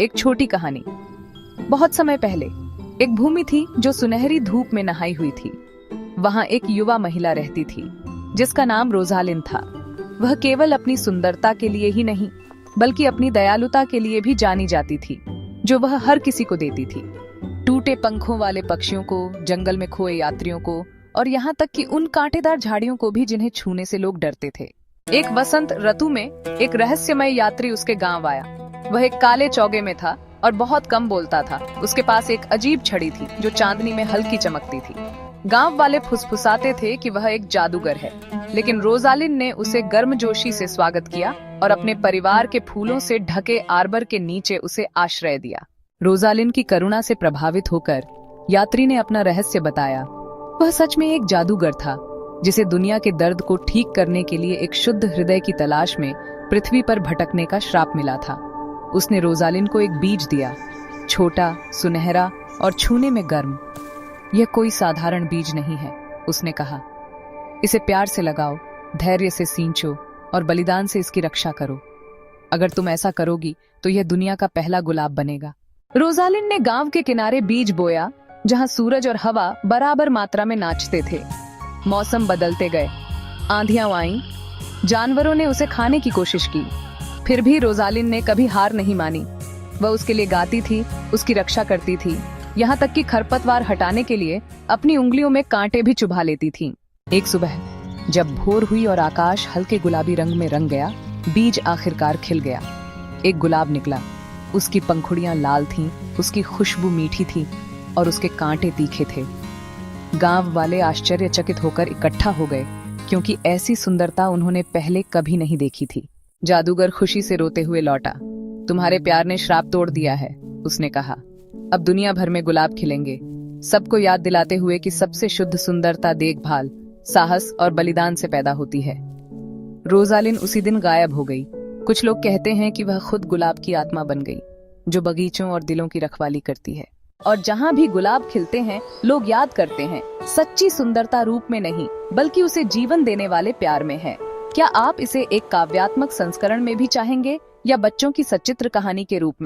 एक छोटी कहानी। बहुत समय पहले एक भूमि थी जो सुनहरी धूप में नहाई हुई थी। वहां एक युवा महिला रहती थी जिसका नाम रोजालिन था। वह केवल अपनी सुंदरता के लिए ही नहीं बल्कि अपनी दयालुता के लिए भी जानी जाती थी, जो वह हर किसी को देती थी। टूटे पंखों वाले पक्षियों को, जंगल में खोए यात्रियों को और यहाँ तक कि उन कांटेदार झाड़ियों को भी जिन्हें छूने से लोग डरते थे। एक वसंत ऋतु में एक रहस्यमय यात्री उसके गांव आया। वह एक काले चौगे में था और बहुत कम बोलता था। उसके पास एक अजीब छड़ी थी जो चांदनी में हल्की चमकती थी। गांव वाले फुसफुसाते थे कि वह एक जादूगर है, लेकिन रोजालिन ने उसे गर्मजोशी से स्वागत किया और अपने परिवार के फूलों से ढके आर्बर के नीचे उसे आश्रय दिया। रोजालिन की करुणा से प्रभावित होकर यात्री ने अपना रहस्य बताया। वह सच में एक जादूगर था जिसे दुनिया के दर्द को ठीक करने के लिए एक शुद्ध हृदय की तलाश में पृथ्वी पर भटकने का श्राप मिला था। उसने रोजालिन को एक बीज दिया, छोटा, सुनहरा और छूने में गर्म। यह कोई साधारण बीज नहीं है, उसने कहा। इसे प्यार से लगाओ, धैर्य से सींचो और बलिदान से इसकी रक्षा करो। अगर तुम ऐसा करोगी तो यह दुनिया का पहला गुलाब बनेगा। रोजालिन ने गांव के किनारे बीज बोया, जहां सूरज और हवा बराबर मात्रा में नाचते थे। मौसम बदलते गए, आंधियां आईं, जानवरों ने उसे खाने की कोशिश की, फिर भी रोजालिन ने कभी हार नहीं मानी। वह उसके लिए गाती थी, उसकी रक्षा करती थी, यहाँ तक कि खरपतवार हटाने के लिए अपनी उंगलियों में कांटे भी चुभा लेती थी। एक सुबह जब भोर हुई और आकाश हल्के गुलाबी रंग में रंग गया, बीज आखिरकार खिल गया। एक गुलाब निकला। उसकी पंखुड़ियां लाल थीं, उसकी खुशबू मीठी थी और उसके कांटे तीखे थे। गांव वाले आश्चर्यचकित होकर इकट्ठा हो गए, क्योंकि ऐसी सुंदरता उन्होंने पहले कभी नहीं देखी थी। जादूगर खुशी से रोते हुए लौटा। तुम्हारे प्यार ने श्राप तोड़ दिया है, उसने कहा। अब दुनिया भर में गुलाब खिलेंगे, सबको याद दिलाते हुए कि सबसे शुद्ध सुंदरता देखभाल, साहस और बलिदान से पैदा होती है। रोजालिन उसी दिन गायब हो गई। कुछ लोग कहते हैं कि वह खुद गुलाब की आत्मा बन गई, जो बगीचों और दिलों की रखवाली करती है। और जहाँ भी गुलाब खिलते हैं, लोग याद करते हैं, सच्ची सुंदरता रूप में नहीं बल्कि उसे जीवन देने वाले प्यार में है। क्या आप इसे एक काव्यात्मक संस्करण में भी चाहेंगे या बच्चों की सचित्र कहानी के रूप में?